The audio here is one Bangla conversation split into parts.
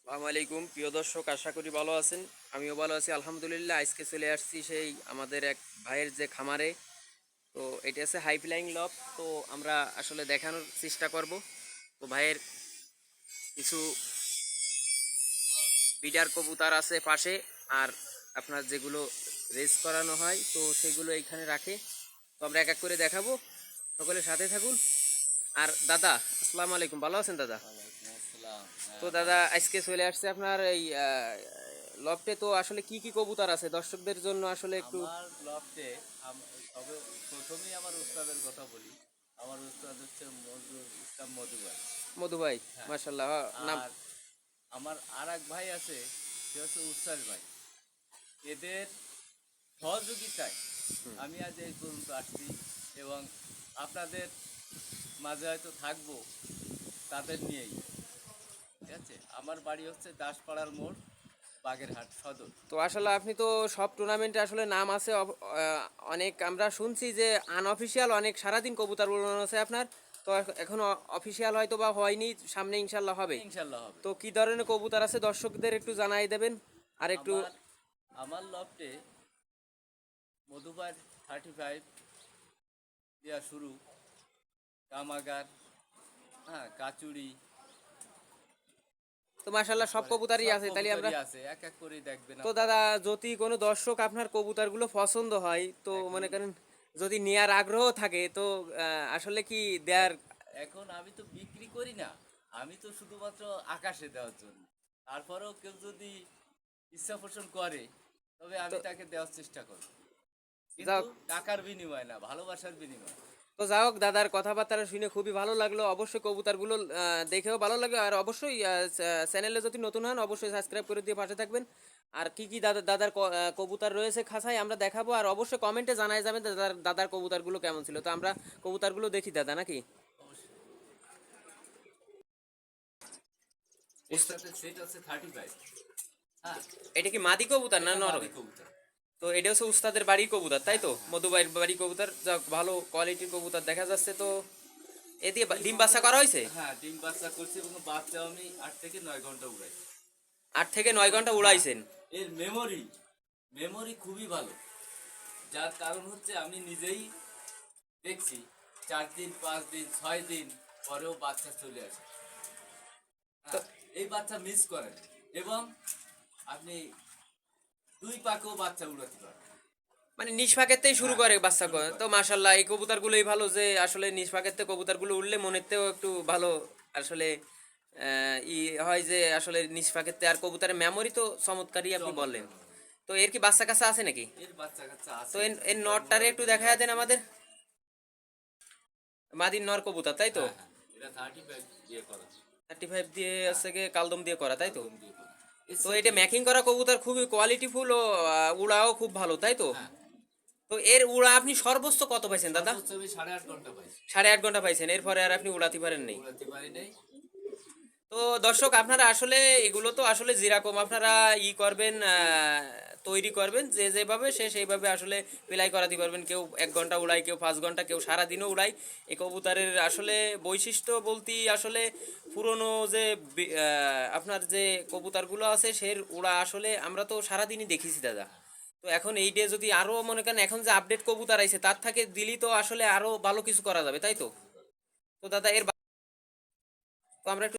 আসসালামু আলাইকুম প্রিয় দর্শক, আশা করি ভালো আছেন। আমিও ভালো আছি আলহামদুলিল্লাহ। আজকে চলে আসছি সেই আমাদের এক ভাইয়ের যে খামারে। তো এটা আছে হাই ফ্লাইং লব। তো আমরা আসলে দেখানোর চেষ্টা করব। তো ভাইয়ের কিছু বিডার কবুতর আছে পাশে, আর আপনার যেগুলো রেস করানো হয় তো সেগুলো এইখানে রাখে। তো আমরা এক এক করে দেখাবো, সকলের সাথে থাকুন। আর দাদা, আসসালামু আলাইকুম, ভালো আছেন দাদা? ওয়ালাইকুম আসসালাম। তো হ্যাঁ, ভালো দাদা আছি। আজকে চলে আসছে আপনার এই লফটে। তো আসলে কি কি কবুতর আছে দর্শকদের জন্য আসলে একটু। আমার লফটে তবে প্রথমেই আমার উস্তাদের কথা বলি। আমার উস্তাদ হচ্ছে মজুর ইসলাম মধু ভাই। মধু ভাই, হ্যাঁ, মাশাল্লাহ। নাম। আর আমার আর এক ভাই আছে, সে হচ্ছে উস্তাদ ভাই। এদের সহযোগিতায় আমি আজ এই পর্যন্ত আসছি এবং আপনাদের মাঝে হয়তো থাকবো তাদের নিয়েই। ঠিক আছে, আমার বাড়ি হচ্ছে দাসপাড়ার মোড়, বাগেরহাট সদর। তো আসলে আপনি তো সব টুর্নামেন্টে আসলে নাম আছে অনেক আমরা শুনছি যে আনঅফিসিয়াল অনেক সারাদিন কবুতর উড়ানো আছে আপনার। তো এখন অফিসিয়াল হয়তো বা হয়নি, সামনে ইনশাল্লাহ হবে। ইনশাল্লাহ হবে। তো কি ধরনের কবুতর আছে দর্শকদের একটু জানাই দেবেন আর একটু। আমার আমার লফটে মধুবার 35 দেওয়া শুরু, কামাগার, হ্যাঁ, কাচুরি, তো মাশাল্লাহ সব তারপরে কবুতরই সব আছে তাহলে আমরা। কবুতরই আছে, এক এক করে দেখবেন তো আপনারা। দাদা, যদি কোনো দর্শক আপনার কবুতরগুলো পছন্দ হয় তো এখন মনে করেন যদি নেয়ার আগ্রহ থাকে তো আসলে কি দেয়ার। এ- এখন আমি তো বিক্রি করি না, আমি তো শুধুমাত্র আকাশে দেওয়ার জন্য। তারপরেও কেউ যদি ইচ্ছা পোষণ করে তবে তো আমি তাকে দেওয়ার চেষ্টা করব, কিন্তু যাক। টাকার বিনিময়ে না, ভালোবাসার বিনিময়ে। তো যাই হোক, দাদার কথাবার্তা শুনে খুবই ভালো লাগলো। অবশ্যই কবুতরগুলো দেখেও ভালো লাগলো। আর অবশ্যই চ্যানেলে যদি নতুন হন অবশ্যই সাবস্ক্রাইব করে দিয়ে পাশে থাকবেন। আর কি কি দাদার কবুতর রয়েছে খাঁচায় আমরা দেখাবো। আর অবশ্যই কমেন্টে জানাই যাবেন দাদার কবুতরগুলো কেমন ছিল। তো আমরা কবুতরগুলো দেখি দাদা, নাকি? অবশ্যই। এর সাথে সেট আছে 35। হ্যাঁ, এটা কি মাদি কবুতর না এটা নর? মাদি কবুতর। তো এটা হচ্ছে উস্তাদের বাড়ির কবুতর, তাই হ্যাঁ, তো? হ্যাঁ। মধুবাইর বাড়ির কবুতর, যাক ভালো কোয়ালিটির কবুতর দেখা যাচ্ছে। তো এ দিয়ে এই ডিম বাচ্চা বছর, করা হয়েছে? হ্যাঁ, ডিম বাচ্চা করছে এবং বাচ্চা আমি 8 থেকে 9 ঘন্টা উড়াইছি। 8 থেকে 9 ঘন্টা হ্যাঁ, উড়াইছেন? এর মেমোরি মেমোরি খুবই ভালো। যার কারণ হচ্ছে আমি নিজেই দেখছি 4 দিন, 5 দিন, 6 দিন পরেও বাচ্চা চলে আসে। তো হ্যাঁ, এই বাচ্চা মিস করেন এবং আপনি 2 পাকেও বাচ্চা উড়াতে পারেন। মানে নিজ পাকেতেই শুরু হ্যাঁ, করে বাচ্চা শুরু করে। তো মাশাল্লাহ এই কবুতরগুলোই ভালো যে আসলে নিজ পাকেতে কবুতরগুলো উঠলে মনেতেও একটু ভালো আসলে ই হয় যে আসলে নিজ পাকেতে। আর কবুতরের মেমোরি তো চমৎকারই আপনি বললেন। চমৎকার। তো এর কি বাচ্চা কাচ্চা আছে নাকি? এর বাচ্চা কাচ্চা তো আছে, এর দুইটা নটটারে নর একটু নিয়ে দেখা দেন আসছি। আমাদের। মাদির নর কবুতর, তাই তো? হ্যাঁ, হ্যাঁ, এটা 35 দিয়ে করা, 35 দিয়ে হ্যাঁ, হচ্ছে গিয়ে কালদম দিয়ে করা, তাই তো? একদম দিয়ে করা। এর তো এটা সেটে, ম্যাকিং করা কবুতর খুবই কোয়ালিটিফুল ও উড়াও খুব ভালো, তাই তো? হ্যাঁ, তো এর উড়া আপনি সর্বোচ্চ কত পাইছেন দাদা? সর্বোচ্চ আমি 8.5 ঘন্টা পাইছি। 8.5 ঘন্টা পাইছেন, এরপরে আর আপনি উড়াতে পারেন নেই? উড়াতে পারি নাই। তো দর্শক, আপনারা আসলে এগুলো তো আসলে যেরকম আপনারা করবেন, তৈরি করবেন যে যেভাবে সে সেইভাবে আসলে প্লাই করাতে পারবেন। কেউ 1 ঘন্টা উড়ায়, কেউ 5 ঘন্টা, কেউ সারাদিনও উড়ায়। এই কবুতরের আসলে বৈশিষ্ট্য বলতেই আসলে পুরনো যে আপনার যে কবুতরগুলো আছে সে উড়া আসলে আমরা তো সারাদিনই দেখেছি দাদা। তো এখন এই ডে যদি আরো মনে করেন এখন যে আপডেট কবুতর আইছে তার থেকে দিলি তো আসলে আরো ভালো কিছু করা যাবে, তাই তো? তো দাদা তো আমরা একটু,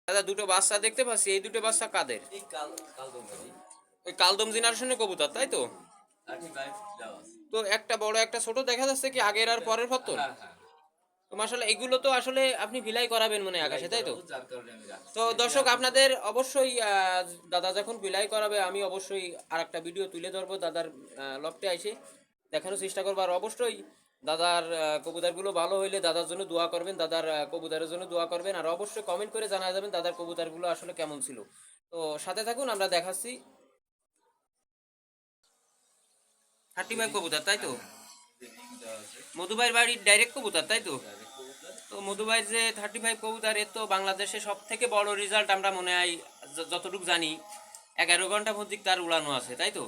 দাদা দুটো বাচ্চা দেখতে পাচ্ছি, এই দুটো বাচ্চা কাদের? এই কালদম গাড়ি ওই কালদম জেনারেশনের কবুতর, তাই তো? 35 দেওয়া আছে। তো একটা বড় একটা ছোট দেখা যাচ্ছে, কি আগের আর এটা, পরের ফতন? হ্যাঁ, হ্যাঁ, তো মাশাআল্লাহ এগুলো তো আসলে আপনি ভিলাই করাবেন মনে হয় বিলাই আকাশে, তাই তো? করাবো, যার কারণে আমি রাখছি। তো এতে দর্শক, আর কিছু আপনাদের অবশ্যই দাদা যখন বিলাই করাবে আমি অবশ্যই আর একটা ভিডিও তুলে ধরবো দাদার লফটে এসে দেখানোর চেষ্টা করবো। আর অবশ্যই দাদার কবুতরগুলো ভালো হইলে দাদার জন্য দোয়া করবেন, দাদার কবুতরের জন্য দোয়া করবেন। আর অবশ্যই কমেন্ট করে জানা যাবেন দাদার কবুতরগুলো আসলে কেমন ছিল। তো সাথে থাকুন, আমরা দেখাচ্ছি 35 রিং, কবুতর, তাই তো? হ্যাঁ, হ্যাঁ, রিং দেওয়া আছে। মধুবাইর বাড়ির ডাইরেক্ট কবুতর, তাই তো? ডাইরেক্ট কবুতর। তো মধুবাইর যে 35 কবুতর, এর তো বাংলাদেশে সব থেকে বড় রেজাল্ট আমরা মনে হয় যতটুকু জানি 11 ঘন্টা মধ্যে তার উড়ানো আছে, তাই তো?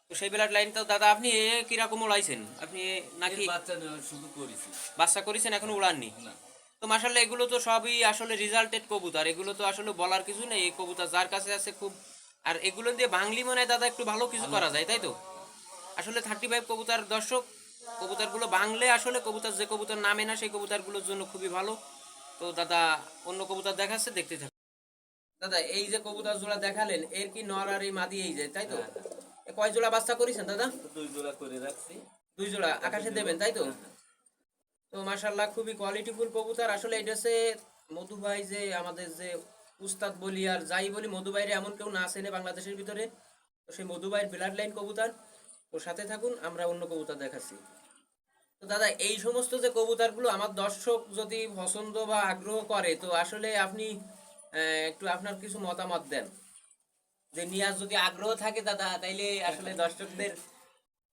তো সেই বেলার লাইন তো দাদা আপনি কিরকম উড়াইছেন আপনি এর নাকি বাচ্চা নেওয়া শুরু করেছি। বাচ্চা করেছেন এখনো উড়াননি? না, তো মাশাআল্লাহ এগুলো তো সবই আসলে রেজাল্টেড কবুতর, এগুলো তো আসলে বলার কিছু নেই, এই কবুতর যার কাছে আছে খুব, আর এগুলো দিয়ে বাংলি মনে হয় দাদা একটু ভালো কিছু করা যায়, তাই তো? আসলে 35 কবুতর দর্শক, কবুতরগুলো বাংলে আসলে কবুতর যে কবুতর নামে না সেই কবুতরগুলোর জন্য খুবই ভালো। তো দাদা অন্য কবুতর দেখাচ্ছে, দেখতে থাকুন। দাদা এই যে কবুতর জোড়া দেখালেন, এর কি নর আর এই মাদি এই যে, তাই তো? হ্যাঁ, হ্যাঁ। এ কয় জোড়া বাচ্চা করেছেন দাদা? তো 2 জোড়া করে রাখছি। 2 জোড়া আকাশে দেবেন, তাই তো? হ্যাঁ, হ্যাঁ। তো মাশাআল্লাহ খুবই কোয়ালিটিফুল কবুতর। আসলে এটা হচ্ছে মধু ভাই, যে আমাদের যে উস্তাদ বলি আর যাই বলি, মধু ভাইরে এমন কেউ না চেনে বাংলাদেশের ভিতরে। তো সেই মধু ভাইয়ের ব্লাড লাইন কবুতর। ওর সাথে থাকুন, আমরা অন্য কবুতর দেখাচ্ছি। তো দাদা এই সমস্ত যে কবুতরগুলো আমার দর্শক যদি পছন্দ বা আগ্রহ করে, তো আসলে আপনি একটু আপনার কিছু মতামত দেন, যে নিয়াজ যদি আগ্রহ থাকে দাদা, তাইলে আসলে দর্শকদের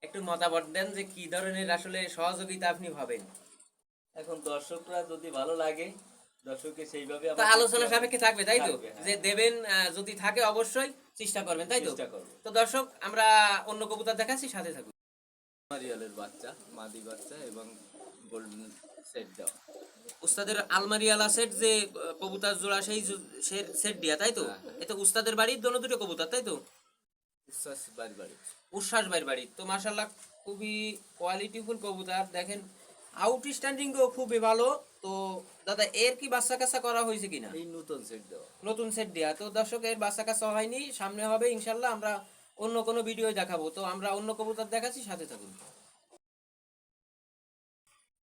একটু মতামত দেন যে কি ধরনের আসলে সহযোগিতা আপনি ভাবেন। এখন দর্শকরা যদি ভালো লাগে, দর্শককে সেইভাবে তো আমরা আলোচনা দেখতে সাপেক্ষে থাকবে, তাই তো? থাকবে, হ্যাঁ। যে দেবেন, যদি থাকে অবশ্যই চেষ্টা করবেন, তাই তো? চেষ্টা করব। তো দর্শক আমরা অন্য কবুতর দেখাচ্ছি, সাথে থাকুন। মারিয়ালের বাচ্চা, মাদি বাচ্চা এবং গোল্ডেন সেট দেওয়া। উস্তাদের আলমারিয়ালা সেট যে কবুতর জোড়া, সেই সেট দিয়া, তাই তো? হ্যাঁ, হ্যাঁ। এটা উস্তাদের বাড়ির দোনো দুটো কবুতর, তাই তো? বিশ্বাস বাড়ি বাড়ি। উচ্ছ্বাস ভাইয়ের বাড়ি। তো মাশাআল্লাহ খুবই কোয়ালিটিফুল কবুতর, দেখেন আউটস্ট্যান্ডিং খুবই ভালো। তো দাদা এর কি বাচ্চা কাচ্চা করা হয়েছে কিনা? এই নতুন সেট দেওয়া। নতুন সেট দেয়া। তো দর্শক এর বাচ্চা কাচ্চা হয়নি, সামনে হবে ইনশাল্লাহ, আমরা অন্য কোনো ভিডিও দেখাবো। তো আমরা অন্য কবুতর দেখাচ্ছি, সাথে থাকুন।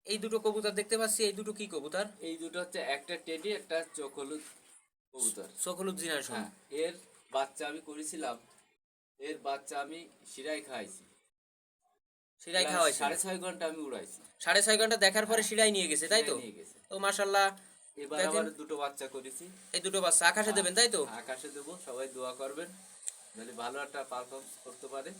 এই দুটো কবুতর দেখতে পাচ্ছি, এই দুটো কি কবুতর? এই দুটো হচ্ছে একটা টেডি, একটা চোখ হলুদ কবুতর। সকলুদ জিনার। হ্যাঁ, এর বাচ্চা আমি করেছিলাম। এর বাচ্চা আমি শিরায় খাইছি। শিরাই প্রায় খাওয়াইছে? 6.5 ঘন্টা আমি উড়াইছি। 6.5 ঘন্টা দেখার পরে শিরাই নিয়ে গেছে, তাই তো? নিয়ে গেছে। তো মাশাআল্লাহ এবার দেখেন, আবার দুটো বাচ্চা করেছি। এই দুটো বাচ্চা আকাশে দেবেন, তাই তো? আকাশে দেবো, সবাই দোয়া করবেন যদি ভালো একটা পারফরমেন্স করতে পারে।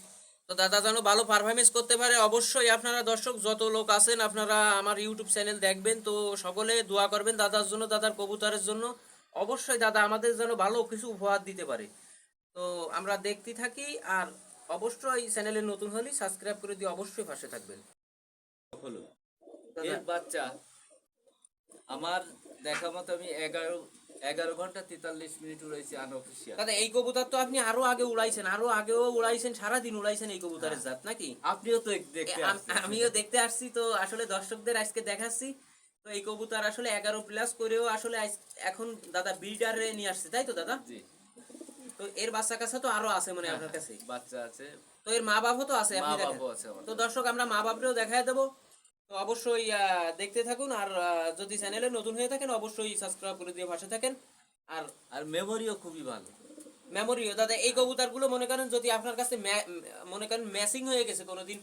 তো দাদা যেন ভালো পারফরমেন্স করতে পারে, অবশ্যই আপনারা দর্শক যত লোক আছেন আপনারা আমার ইউটিউব চ্যানেল দেখবেন, তো সকলে দোয়া করবেন দাদার জন্য, দাদার কবুতরের জন্য। অবশ্যই দাদা আমাদের যেন ভালো কিছু উপহার দিতে পারে। তো আমরা দেখতে থাকি, আর অবশ্যই চ্যানেলে নতুন হলে সাবস্ক্রাইব করে দিয়ে অবশ্যই পাশে থাকবেন। হলো দাদা এর বাচ্চা আমার দেখা মতো আমি 11 ঘন্টা 43 মিনিট উড়াইছি আনঅফিসিয়াল। দাদা এই কবুতর তো আপনি আরো আগে উড়াইছেন, আরো আগেও উড়াইছেন, সারাদিন উড়াইছেন এই কবুতরের জাত নাকি? আপনিও তো দেখতে আসছেন। আমিও দেখতে আসছি, তো আসলে দর্শকদের আজকে দেখাচ্ছি। তো এই কবুতর আসলে 11+ করেও আসলে এখন দাদা বিল্ডারে নিয়ে আসছে, তাই তো দাদা? জি। তো এর বাচ্চা কাচ্চা তো আরো আছে মনে হয় আপনার কাছে? বাচ্চা আছে, তো এর মা বাবাও তো আছে, আপনি মা দেখেন। বাবাও আছে আমার তো কাছে। দর্শক আমরা মা বাবারেও দেখায় দেবো। তো অবশ্যই দেখতে থাকুন, আর যদি চ্যানেলে নতুন হয়ে থাকেন অবশ্যই সাবস্ক্রাইব করে দিয়ে পাশে থাকেন। আর আর মেমোরিও খুবই ভালো। মেমোরিও দাদা, এই কবুতরগুলো মনে করেন যদি আপনার কাছে মনে করেন ম্যাচিং হয়ে গেছে কোনোদিন,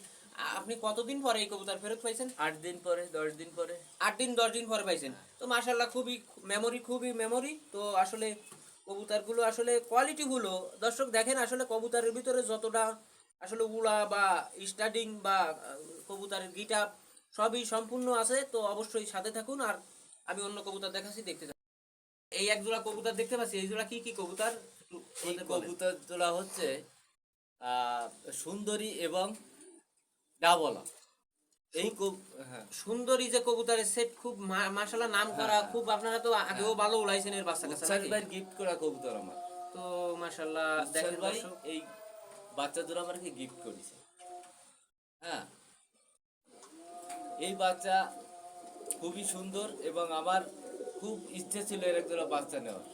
আপনি কতদিন পরে এই কবুতর ফেরত পাইছেন? 8 দিন পরে, 10 দিন পরে। 8 দিন 10 দিন পরে পাইছেন। তো মাশাল্লাহ খুবই খুবই মেমোরি। তো আসলে কবুতরগুলো আসলে কোয়ালিটি গুলো দর্শক দেখেন, আসলে কবুতরের ভিতরে যতটা আসলে উড়া বা স্টার্টিং বা কবুতরের গিটআপ সবই সম্পূর্ণ আছে। তো অবশ্যই সাথে থাকুন, আর আমি অন্য কবুতর দেখাচ্ছি, দেখতে থাকুন। এই এক জোড়া কবুতর দেখতে পাচ্ছি, এই জোড়া কি কি কবুতর একটু এই আমাদের বলেন। কবুতর জোড়া হচ্ছে সুন্দরী এবং ডাবলা। এই হ্যাঁ, সুন্দরী যে কবুতরের সেট খুব মাশাআল্লাহ নাম করা, খুব আপনারা তো আগেও ভালো উড়াইছেন এর বাচ্চা কাচ্চা উচ্ছ্বাস নাকি? ভাইয়ের গিফট করা কবুতর আমার। তো মাশাআল্লাহ উচ্ছ্বাস দেখেন ভাই দর্শক, এই বাচ্চা জোড়া আমাকে গিফট করেছে। হ্যাঁ, এই বাচ্চা খুবই সুন্দর এবং আমার খুব ইচ্ছে ছিল এর এক জোড়া বাচ্চা নেওয়ার,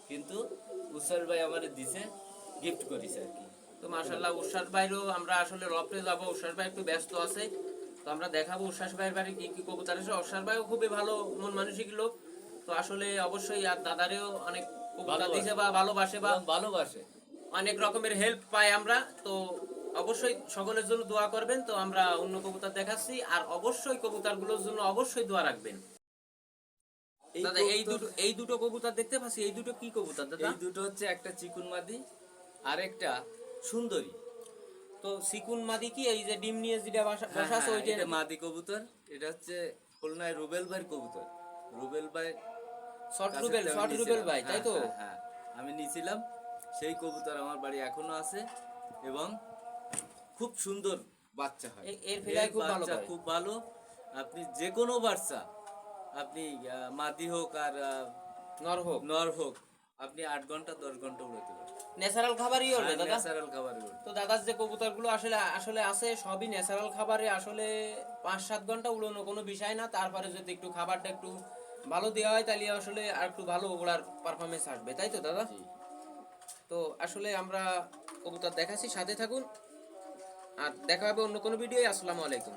কিন্তু উচ্ছ্বাস ভাই আমার দিছে, গিফট করেছে আর কি। তো মাশাআল্লাহ উচ্ছ্বাস ভাইরও আমরা আসলে রপ্তে যাব, উচ্ছ্বাস ভাই একটু ব্যস্ত আছে। তো আমরা দেখাবো উচ্ছ্বাস ভাইয়ের বাড়ি কি কি কবুতর আছে। উচ্ছ্বাস ভাইও খুবই ভালো মন মানসিক লোক। তো আসলে অবশ্যই আর দাদারেও অনেক কবুতর দিছে বা ভালোবাসে বা এবং ভালোবাসে। অনেক রকমের হেল্প পাই আমরা। তো অবশ্যই সকলের জন্য দোয়া করবেন। তো আমরা অন্য কবুতর দেখাচ্ছি, আর অবশ্যই কবুতরগুলোর জন্য অবশ্যই দোয়া রাখবেন। দাদা এই দুটো কবুতর দেখতে পাচ্ছি, এই দুটো কি কবুতর দাদা? এই দুটো হচ্ছে একটা চিকুন মাদি আর একটা সুন্দরী। তো সিকুন মাদি কি এই যে ডিম নিয়ে যেটা বসা আছে ওইটা? এটা মাদি কবুতর। এটা হচ্ছে খুলনায় রুবেল ভাইয়ের কবুতর। রুবেল ভাই শর্ট কাছে রুবেল, থেকে আমি শর্ট রুবেল নিয়েছিলাম। ভাই, তাই তো? হ্যাঁ, আমি নিয়েছিলাম। সেই কবুতর আমার বাড়ি এখনো আছে এবং খুব সুন্দর বাচ্চা হয়। এর ফেলাই খুব ভালো বাচ্চা করে। খুব ভালো। আপনি যে কোনো বাচ্চা আপনি মাদি হোক আর নর হোক নর হোক, আপনি 8 ঘন্টা 10 ঘন্টা উড়াতে পারবেন। ন্যাচারাল খাবারই ওঠে দাদা। ন্যাচারাল খাবার উড়ে। তো দাদার যে কবুতরগুলো আসলে আসলে আছে সবই ন্যাচারাল খাবারে, আসলে 5-7 ঘন্টা উড়ানো কোনো বিষয় না। তারপরে যদি একটু খাবারটা একটু ভালো দেওয়া হয় তাহলে আসলে আর একটু ভালো ওগুলার পারফরমেন্স আসবে, তাই তো দাদা? জি। তো আসলে আমরা কবুতর দেখাচ্ছি, সাথে থাকুন, আর দেখা হবে অন্য কোনো ভিডিও। আসসালামু আলাইকুম।